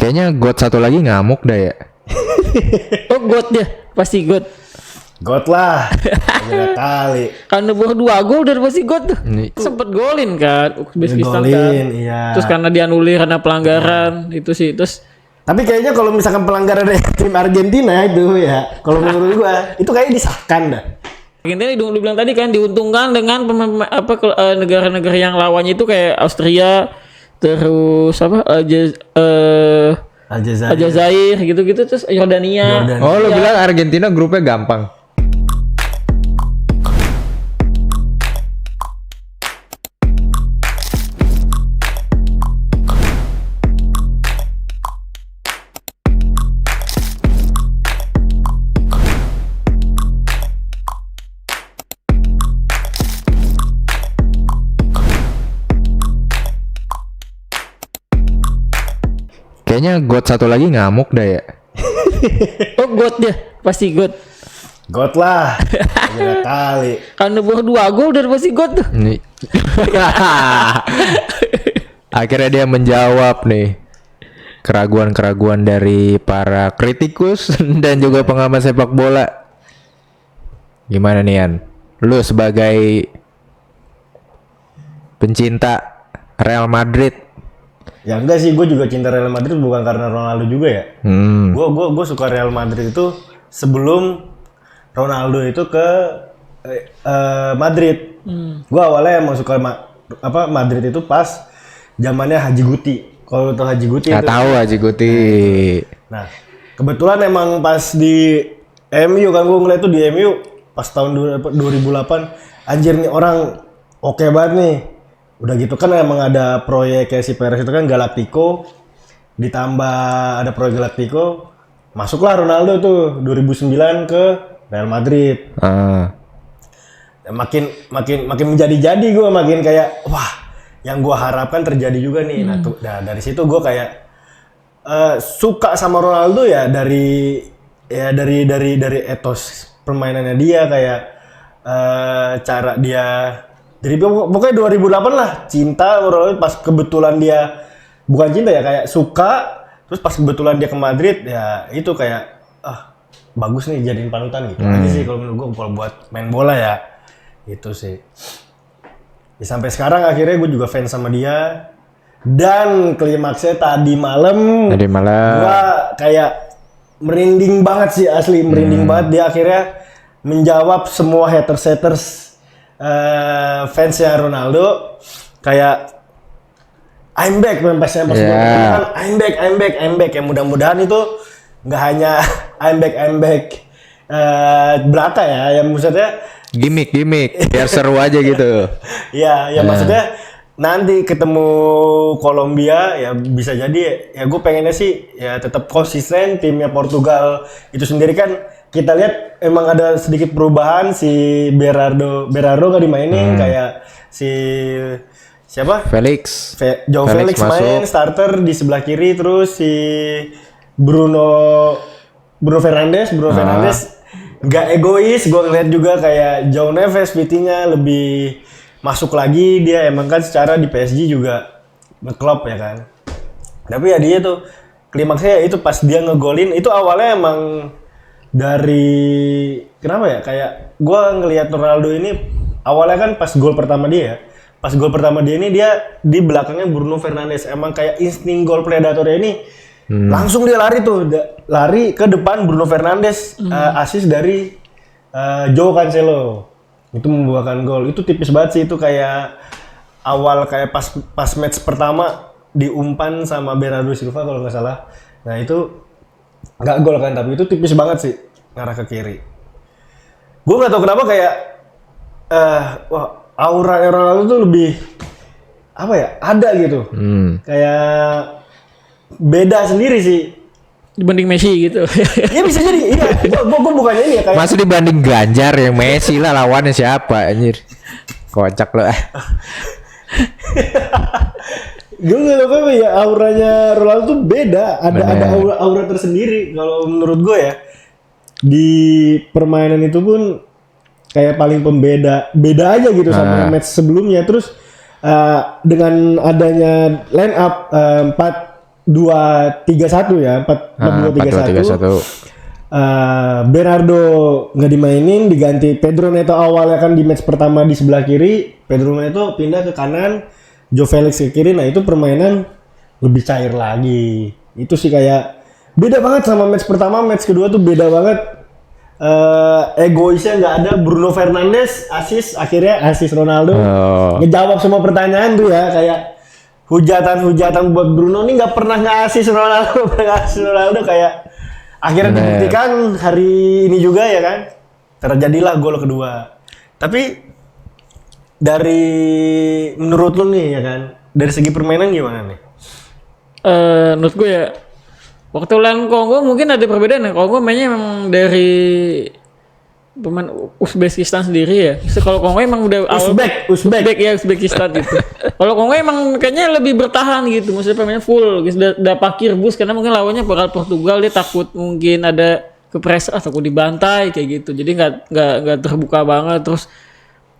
Kayaknya God satu lagi ngamuk dah ya. Oh God dia, pasti God. God lah. Udah kali. Karena baru 2 gol dari pasti God tuh. Sempet golin kan, Uzbekistan kan. Iya. Terus karena dianulir karena pelanggaran itu sih. Terus Tapi kayaknya kalau misalkan pelanggaran dari tim Argentina itu ya, kalau menurut gua itu kayaknya disahkan dah. Argentina lu bilang tadi kan diuntungkan dengan negara-negara yang lawannya itu kayak Austria, terus Aljazair gitu-gitu, terus Yordania. Oh lu bilang Argentina grupnya gampang. Kayaknya God satu lagi ngamuk dah ya. Oh God dia, pasti God. God lah. Udah kali. Karena baru 2 gol dari pasti God tuh. Akhirnya dia menjawab nih keraguan-keraguan dari para kritikus dan juga pengamat sepak bola. Gimana nih Yan? Lu sebagai pencinta Real Madrid. Ya enggak sih, gue juga cinta Real Madrid bukan karena Ronaldo juga ya. Gue suka Real Madrid itu sebelum Ronaldo itu ke Madrid. Gue awalnya emang suka Madrid itu pas zamannya Haji Guti. Kalau tau Haji Guti Nggak tahu Haji Guti. Nah, kebetulan emang pas di MU kan gue ngeliat tuh di MU pas tahun 2008, anjir nih orang oke banget nih. Udah gitu kan emang ada proyek kayak si Perez itu kan Galactico, ditambah ada proyek Galactico, masuklah Ronaldo tuh 2009 ke Real Madrid. Makin menjadi-jadi gue, makin kayak wah yang gue harapkan terjadi juga nih. Nah dari situ gue kayak suka sama Ronaldo ya dari etos permainannya dia, kayak cara dia. Jadi pokoknya 2008 lah cinta Ronaldo, pas kebetulan dia bukan cinta ya, kayak suka, terus pas kebetulan dia ke Madrid ya itu kayak bagus nih jadiin panutan gitu. Aja sih kalau menurut gue kalau buat main bola ya itu sih. Ya, sampai sekarang akhirnya gue juga fans sama dia, dan klimaksnya tadi malam gue kayak merinding banget sih, asli merinding banget. Dia akhirnya menjawab semua haters fansnya Ronaldo kayak I'm back, pas I'm back ya. Mudah-mudahan itu nggak hanya I'm back belaka ya, yang maksudnya gimmick biar seru aja gitu. ya maksudnya nanti ketemu Kolombia ya bisa jadi ya gue pengennya sih ya tetap konsisten. Timnya Portugal itu sendiri kan kita lihat emang ada sedikit perubahan, si Berardo nggak dimainin, kayak si siapa? Joao Felix main starter di sebelah kiri, terus si Bruno Fernandes nggak egois. Gue ngeliat juga kayak João Neves PT-nya lebih masuk lagi. Dia emang kan secara di PSG juga ngeklop ya kan. Tapi ya dia tuh klimaksnya itu pas dia ngegolin itu awalnya emang dari kenapa ya, kayak gue ngelihat Ronaldo ini awalnya kan pas gol pertama dia ini dia di belakangnya Bruno Fernandes, emang kayak insting gol predatornya ini langsung dia lari ke depan Bruno Fernandes, assist dari Joao Cancelo itu membuahkan gol. Itu tipis banget sih, itu kayak awal kayak pas match pertama diumpan sama Bernardo Silva kalau nggak salah. Nah itu nggak gol kan, tapi itu tipis banget sih ngarah ke kiri. Gue nggak tahu kenapa kayak aura Ronaldo tuh lebih apa ya, ada gitu, kayak beda sendiri sih dibanding Messi gitu. Ya bisa jadi. Iya, gue bukannya ini ya kayak masa dibanding Ganjar yang Messi lah, lawannya siapa anjir, kocak lo. Gue nggak tahu ya, auranya Ronaldo tuh beda, ada aura tersendiri kalau menurut gue ya. Di permainan itu pun kayak paling beda aja gitu sama match sebelumnya. Terus dengan adanya line up 4-2-3-1 ya, 4-2-3-1. 4-2-3-1. Bernardo nggak dimainin, diganti Pedro Neto awalnya kan di match pertama di sebelah kiri, Pedro Neto pindah ke kanan, Joe Felix ke kiri. Nah itu permainan lebih cair lagi. Itu sih kayak beda banget sama match pertama, match kedua tuh beda banget. Egoisnya nggak ada. Bruno Fernandes akhirnya asis Ronaldo ngejawab semua pertanyaan tuh ya, kayak hujatan buat Bruno nih nggak pernah ngasih Ronaldo kayak akhirnya dibuktikan hari ini juga ya kan, terjadilah gol kedua. Tapi dari menurut lu nih ya kan, dari segi permainan gimana nih? Menurut gue ya, waktu lawan Kongo mungkin ada perbedaan ya. Kongo mainnya memang dari pemain Uzbekistan sendiri ya. So, kalau Kongo emang udah Uzbek ya, Uzbekistan gitu. Kalau Kongo emang kayaknya lebih bertahan gitu, maksudnya pemainnya full gitu, udah parkir bus karena mungkin lawannya bakal Portugal, dia takut mungkin ada kepressure takut dibantai kayak gitu. Jadi nggak terbuka banget. Terus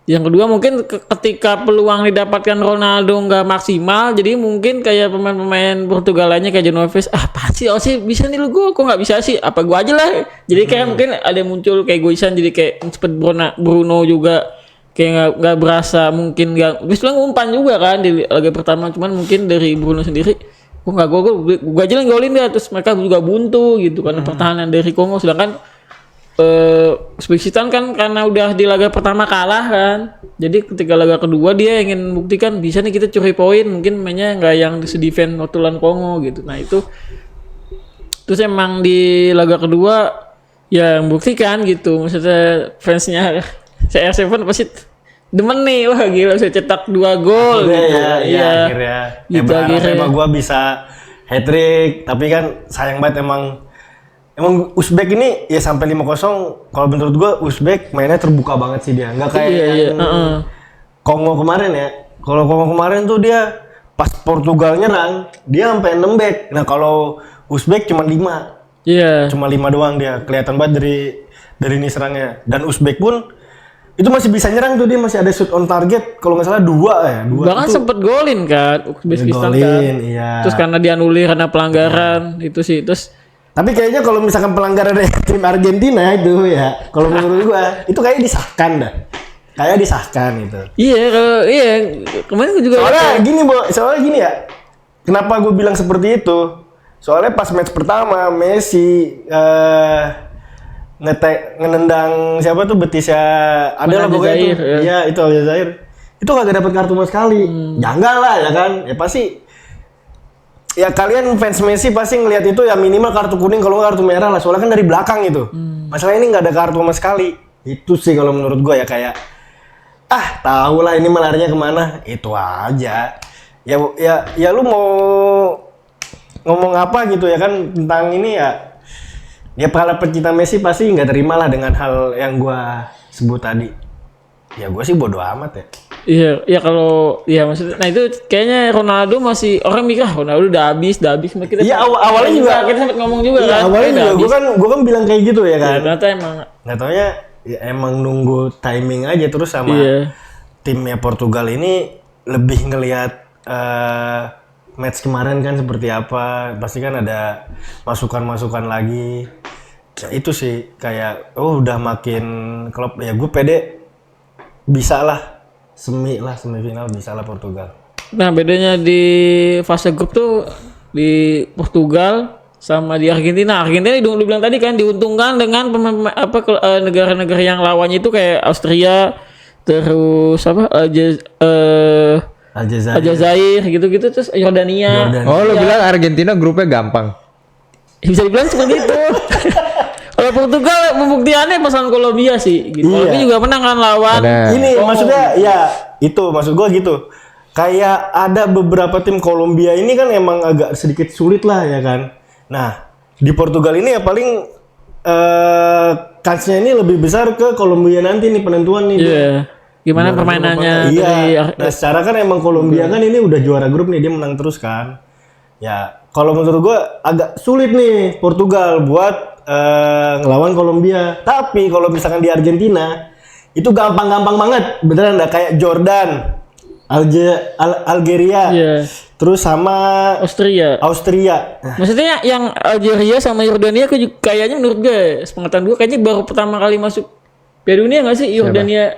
yang kedua mungkin ketika peluang didapatkan Ronaldo nggak maksimal, jadi mungkin kayak pemain-pemain Portugal lainnya kayak Genoves, pasti bisa nih lu, gue kok nggak bisa sih, apa gue aja lah. Jadi kayak mungkin ada muncul kayak egoisan, jadi kayak cepet Bruno juga kayak nggak berasa, mungkin nggak bisa umpan juga kan di laga pertama, cuman mungkin dari Bruno sendiri kok nggak gue aja yang golin dia, terus mereka juga buntu gitu karena pertahanan dari Kongo. Sedangkan Uzbekistan kan karena udah di laga pertama kalah kan, jadi ketika laga kedua dia ingin buktikan bisa nih kita curi poin, mungkin mainnya nggak yang sedefend waktu lawan Kongo gitu. Nah itu terus emang di laga kedua ya buktikan gitu, maksudnya fansnya CR7 pasti demen nih, wah gila saya cetak 2 gol gitu. Akhirnya gitu, berharap emang gue bisa hat-trick, tapi kan sayang banget emang Uzbek ini ya sampai 5-0, kalau menurut gua Uzbek mainnya terbuka banget sih dia. Enggak kayak Kongo kemarin ya. Kalau Kongo kemarin tuh dia pas Portugal nyerang, dia sampai 6 back. Nah, kalau Uzbek cuma 5. Iya. Cuma 5 doang dia. Kelihatan banget dari ini serangnya. Dan Uzbek pun itu masih bisa nyerang tuh, dia masih ada shoot on target kalau nggak salah 2 ya. Bahkan sempet golin kan Uzbekistan kan. Iya. Terus karena dianulir karena pelanggaran itu sih. Terus tapi kayaknya kalau misalkan pelanggaran dari tim Argentina itu ya, kalau menurut gua itu kayaknya disahkan dah. Kayak disahkan itu. Iya, kemarin gua juga soalnya gini ya. Kenapa gua bilang seperti itu? Soalnya pas match pertama Messi ngenendang siapa tuh betisnya adalah pokoknya itu. Iya, itu Aljazair. Itu kagak dapat kartu sama sekali. Janggal lah ya kan. Ya pasti ya kalian fans Messi pasti ngelihat itu ya minimal kartu kuning, kalau nggak kartu merah lah, soalnya kan dari belakang itu. Masalah ini nggak ada kartu sama sekali. Itu sih kalau menurut gue ya kayak tahu lah ini melarinya kemana, itu aja. Ya lu mau ngomong apa gitu ya kan tentang ini ya. Ya para pecinta Messi pasti nggak terima lah dengan hal yang gue sebut tadi. Ya gue sih bodo amat ya. Iya kalau ya maksudnya, nah itu kayaknya Ronaldo masih orang mikir Ronaldo udah habis kita. Iya awalnya juga kita sempat ngomong juga kan. Awalnya juga gue kan bilang kayak gitu ya kan. Ternyata emang nggak taunya ya emang nunggu timing aja, terus sama timnya Portugal ini lebih ngelihat match kemarin kan seperti apa, pasti kan ada masukan lagi. Ya, itu sih kayak udah makin klub ya, gue pede bisa lah semifinal bisa lah Portugal. Nah bedanya di fase grup tuh di Portugal sama di Argentina. Argentina lu bilang tadi kan diuntungkan dengan negara-negara yang lawannya itu kayak Austria, terus Aljazair gitu-gitu, terus Yordania. Lu bilang Argentina grupnya gampang. Bisa dibilang seperti itu. Kalau Portugal pembuktiannya pasangan Kolombia sih gitu. Kolombia juga menang kan lawan. Ini maksudnya ya itu maksud gua gitu. Kayak ada beberapa tim Kolombia ini kan emang agak sedikit sulit lah ya kan. Nah, di Portugal ini ya paling kansnya ini lebih besar ke Kolombia nanti nih penentuan nih. Iya. Gimana permainannya? Iya. Nah, secara kan emang Kolombia kan ini udah juara grup nih, dia menang terus kan. Ya, kalau menurut gua agak sulit nih Portugal buat ngelawan Kolombia. Tapi kalau misalkan di Argentina itu gampang-gampang banget. Beneran dah kayak Jordan. Algeria. Iya. Terus sama Austria. Nah, Maksudnya yang Algeria sama Yordania kayaknya menurut gue, sepengetahuan gue kayaknya baru pertama kali masuk Piala Dunia nggak sih Yordania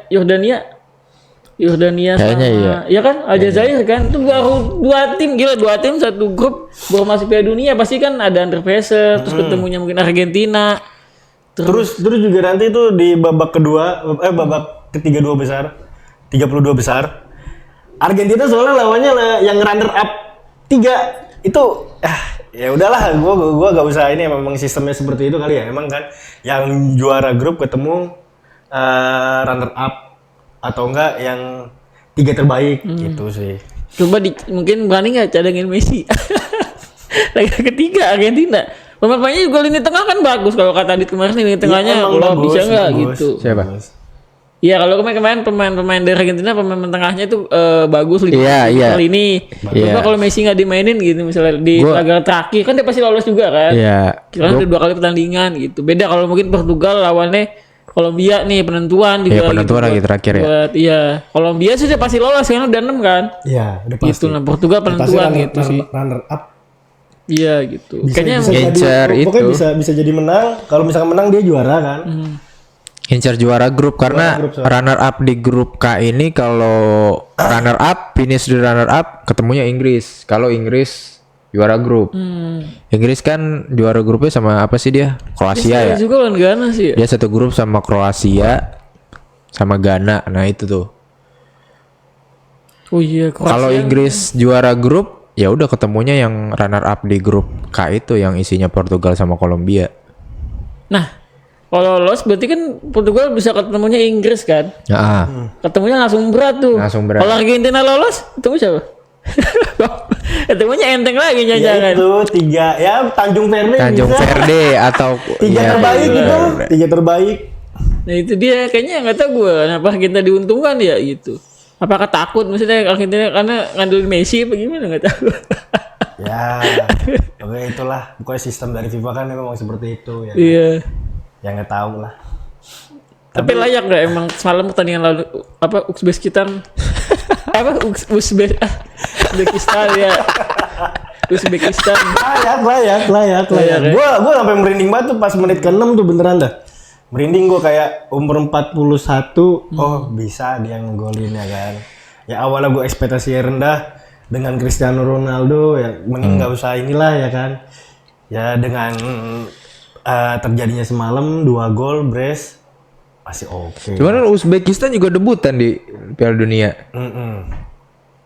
Kayaknya sama iya. ya kan Aljazair kan itu baru dua tim satu grup baru masuk Piala Dunia pasti kan ada under pressure terus ketemunya mungkin Argentina terus juga nanti itu di babak ketiga 32 besar. Argentina soalnya lawannya yang runner up 3 itu ya udahlah gua gak usah ini memang sistemnya seperti itu kali ya emang kan yang juara grup ketemu runner up atau enggak yang 3 terbaik gitu sih. coba mungkin berani nggak cadangin Messi lagi ketiga Argentina pemainnya juga lini tengah kan bagus kalau kata Adit kemarin lini tengahnya emang kalau bagus, bisa nggak bagus. gitu. Siapa? Iya kalau kemarin pemain dari Argentina pemain tengahnya itu bagus Iya. lini. Iya. Coba kalau Messi nggak dimainin gitu misalnya di laga terakhir kan dia pasti lolos juga kan. Iya. Kira udah 2 kali pertandingan gitu. Beda kalau mungkin Portugal lawannya Kolombia nih penentuan juga. Iya, penentuan lagi terakhir ya. Iya. Kolombia sih dia pasti lolos kan udah 6 kan. Iya, udah pasti. Gitu nah Portugal penentuan gitu sih. Runner up. Iya gitu. Kayaknya Ngincer itu. Pokoknya bisa jadi menang. Kalau misalkan menang dia juara kan. Incer juara grup karena runner up di grup K ini kalau runner up finish di runner up ketemunya Inggris. Kalau Inggris juara grup. Inggris kan juara grupnya sama apa sih dia? Kroasia ya. juga lawan Ghana sih. Dia satu grup sama Kroasia sama Ghana. Nah itu tuh. Oh iya Kroasia. Kalau Inggris juara grup ya udah ketemunya yang runner up di grup K itu yang isinya Portugal sama Kolombia. Nah, kalau lolos berarti kan Portugal bisa ketemunya Inggris kan? Ketemunya langsung berat tuh. Langsung berat. Kalau Argentina lolos, ketemu siapa? Ketemunya enteng lagi Ya jangan. itu 3 ya Tanjung Tanjung bisa. Verde atau 3 terbaik itu. 3 terbaik. Nah itu dia kayaknya nggak tahu gue kenapa kita diuntungkan ya gitu. Apakah takut maksudnya Argentina karena ngandelin Messi apa gimana nggak tahu. Ya, oke itulah. Pokoknya sistem dari FIFA kan memang seperti itu ya. Iya. Ya nggak tahu lah. Tapi layak nggak emang semalam pertandingan lalu apa Uzbekistan apa Uzbekistan ya Uzbekistan Layak. Ya. Gua sampai merinding banget tuh pas menit ke-6 tuh beneran dah. Merinding gua kayak umur 41 oh bisa dia ngegolin ya kan. Ya awalnya gua ekspektasinya rendah dengan Cristiano Ronaldo ya mending nggak usah inilah ya kan. Ya dengan terjadinya semalam 2 gol brace masih oke. Cuman Uzbekistan juga debutan di Piala Dunia.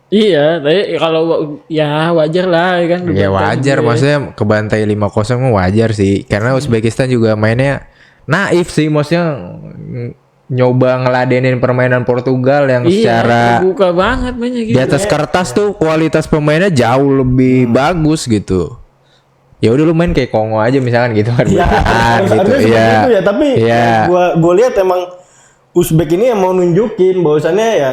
Iya, tapi kalau ya wajar lah kan. Ya wajar, maksudnya kebantai 5-0 mah wajar sih. Karena Uzbekistan juga mainnya naif sih, maksudnya nyoba ngeladenin permainan Portugal yang secara terbuka banget mainnya gitu. di atas kertas tuh kualitas pemainnya jauh lebih bagus gitu. Ya udah lu main kayak Kongo aja misalkan gitu kan. Ya, gitu. Itu ya, tapi gua lihat emang Uzbek ini yang mau nunjukin bahwasannya ya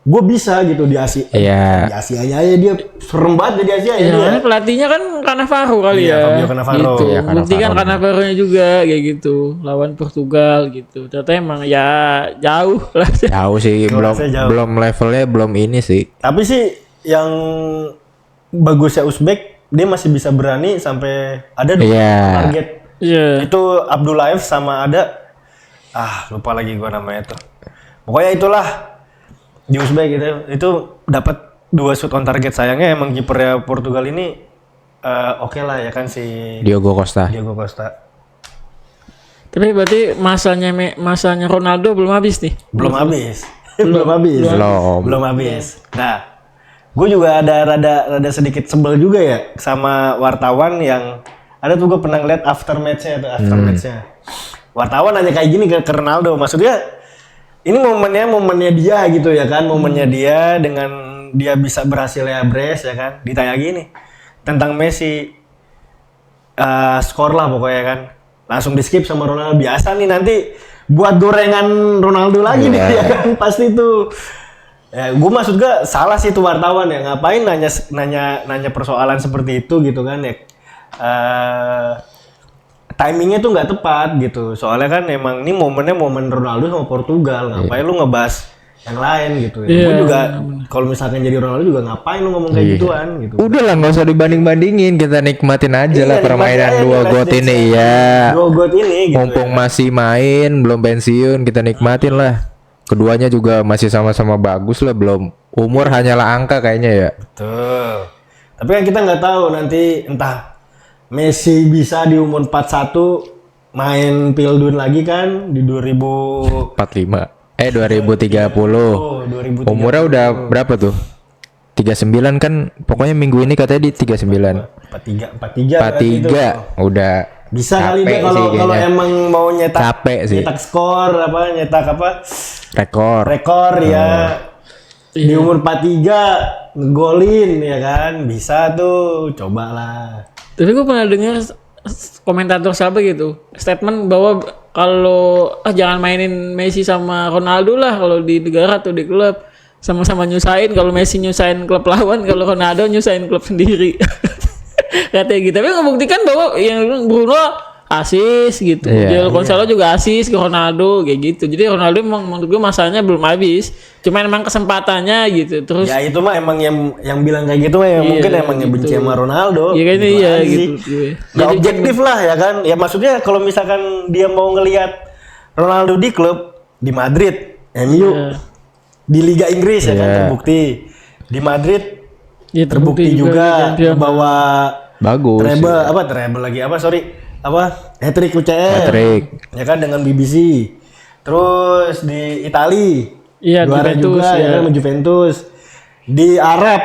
gue bisa gitu di Asia. Iya. Di Asia ya dia serem banget di Asia ya. Ya, pelatihnya kan Cannavaro kali ya. Fabio Cannavaro. Gitu. Iya, Bukti kan Cannavaro-nya juga kayak gitu lawan Portugal gitu. Ternyata emang ya jauh lah. Jauh sih, Jauh. belum levelnya belum ini sih. Tapi sih yang bagusnya Uzbek dia masih bisa berani sampai ada 2 target. Iya. Itu Abdullaev sama ada lupa lagi gua namanya tuh. Pokoknya itulah di Uzbek gitu. Itu dapat 2 shoot on target. Sayangnya emang kipernya Portugal ini oke lah ya kan si Diogo Costa. Tapi berarti masanya Ronaldo belum habis nih. Belum habis. Belum. Habis. Nah, gue juga ada rada sedikit sebel juga ya sama wartawan yang ada tuh gue pernah ngeliat after match-nya. Wartawan nanya kayak gini ke Ronaldo, maksudnya ini momennya dia gitu ya kan, momennya dia dengan dia bisa berhasil ya brace ya kan, ditanya gini tentang Messi, skor lah pokoknya kan, langsung di skip sama Ronaldo. Biasa nih nanti buat gorengan Ronaldo lagi nih ya kan, pasti tuh. Ya, gue maksud gue salah sih tuh wartawan ya, ngapain nanya persoalan seperti itu gitu kan ya. Timingnya tuh nggak tepat gitu, soalnya kan emang ini momennya momen Ronaldo sama Portugal, ngapain lu ngebahas yang lain gitu ya. Iya. Gue juga kalau misalkan jadi Ronaldo juga ngapain lu ngomong kayak gituan gitu. Udah lah nggak usah dibanding-bandingin, kita nikmatin aja lah Iya, permainan nikmatin aja dua nih, got Let's ini Dance ya. Dua got ini gitu. Mumpung ya. masih main, belum pensiun, kita nikmatin lah. Keduanya juga masih sama-sama bagus lah, belum umur hanyalah angka kayaknya ya. Betul. Tapi kan kita nggak tahu nanti entah Messi bisa di umur 41 main Pildun lagi kan di 45. 2030. 2030. Umurnya udah berapa tuh? 39 kan, pokoknya minggu ini katanya di 39. 43 43 udah bisa kali capek dia kalau sih kayaknya. emang mau nyetak Capek sih. nyetak skor nyetak Rekor ya di umur 43 ngegolin ya kan bisa tuh cobalah. Tapi gue pernah dengar komentator siapa gitu statement bahwa kalau jangan mainin Messi sama Ronaldo lah kalau di negara atau di klub, sama-sama nyusahin. Kalau Messi nyusahin klub lawan, kalau Ronaldo nyusahin klub sendiri. Katanya gitu. Tapi membuktikan bahwa yang Bruno asis gitu. Iya, Gonzalo juga asis ke Ronaldo kayak gitu. Jadi Ronaldo emang menurut gue masanya belum habis. Cuma emang kesempatannya gitu. Terus Ya itu mah emang yang bilang kayak gitu mah ya Iya, mungkin emang yang benci sama Ronaldo. Iya kan, Gitu iya aja gitu. sih. Nggak objektif lah ya kan. Ya maksudnya kalau misalkan dia mau ngelihat Ronaldo di klub di Madrid, MU, di Liga Inggris ya kan terbukti. Di Madrid ya, terbukti juga bawa bagus. treble lagi hat-trick UCL. Hat-trick. Ya kan dengan BBC. Terus di Itali Iya, juara Juventus, juga ya ya. kan sama Juventus. Di Arab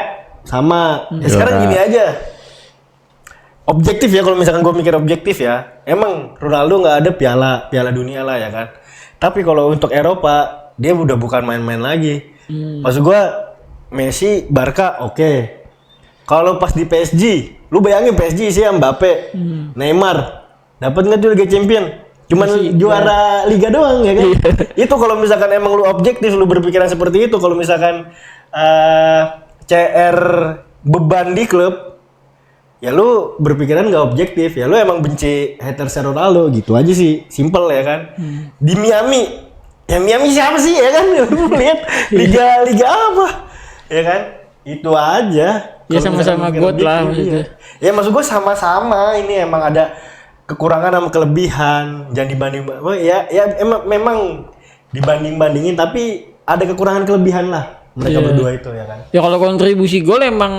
sama. Ya sekarang gini aja. Objektif ya kalau misalkan gue mikir objektif ya. Emang Ronaldo nggak ada piala dunia lah ya kan. Tapi kalau untuk Eropa dia udah bukan main-main lagi. Maksud gue Messi, Barca oke. Kalau pas di PSG, lu bayangin PSG sih Mbappe, Neymar, dapat nggak tuh Liga Champion? Cuman juara liga doang ya kan? Itu kalau misalkan emang lu objektif, lu berpikiran seperti itu. Kalau misalkan CR beban di klub, ya lu berpikiran nggak objektif. Ya lu emang benci haters Ronaldo gitu aja sih, simple ya kan? Di Miami, ya Miami siapa sih ya kan? Lu lihat liga apa? Ya kan? Itu aja. Ya Kalau sama-sama misalkan God mikir lah objektif, maksudnya. Ya maksud gue sama-sama. Ini emang ada kekurangan sama kelebihan. Jangan dibanding. Ya memang dibanding-bandingin. Tapi ada kekurangan kelebihan lah. Mereka berdua itu ya kan. Ya kalau kontribusi gol emang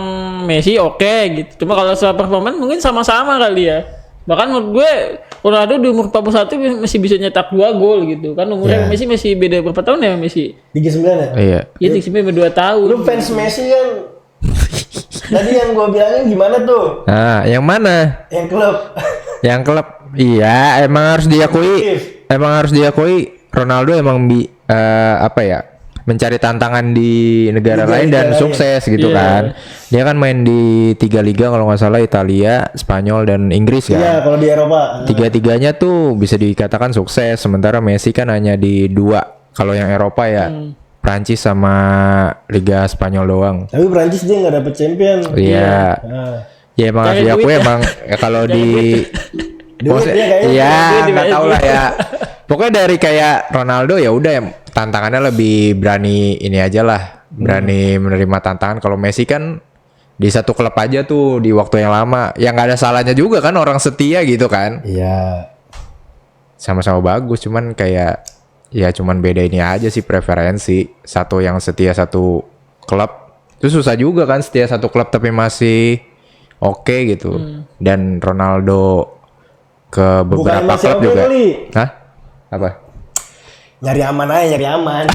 Messi oke gitu. Cuma kalau soal performa mungkin sama-sama kali ya. Bahkan menurut gue Ronaldo di umur 41 masih bisa nyetak 2 gol gitu. Kan umurnya Messi masih beda berapa tahun ya Messi? 39 ya? Iya. Iya 2 tahun. Lu fans Messi kan. Tadi yang gue bilangin gimana tuh? Nah, yang mana? Yang klub. Yang klub. Iya, emang harus diakui. Objektif. Emang harus diakui Ronaldo emang apa ya? Mencari tantangan di negara lain dan sukses gitu kan. Dia kan main di 3 liga kalau nggak salah, Italia, Spanyol dan Inggris kan. Iya, kalau di Eropa. Tiga-tiganya tuh bisa dikatakan sukses. Sementara Messi kan hanya di 2. Kalau yang Eropa ya Prancis sama Liga Spanyol doang. Tapi Prancis dia nggak dapet champion. Iya. Nah. Ya emang harus Cari diakui duit ya. emang ya, kalau di Duit dia kayaknya. iya duit nggak dia tahu lah ya. Pokoknya dari kayak Ronaldo ya udah ya, tantangannya lebih berani ini aja lah. Berani menerima tantangan. Kalau Messi kan di satu klub aja tuh di waktu yang lama. Ya nggak ada salahnya juga kan, orang setia gitu kan. Iya. Sama-sama bagus, cuman kayak ya cuman beda ini aja sih preferensi. Satu yang setia satu klub itu susah juga kan, setia satu klub tapi masih oke gitu. Dan Ronaldo ke beberapa Bukan masih klub oke juga. kali. Hah? Apa? Nyari aman aja, nyari aman.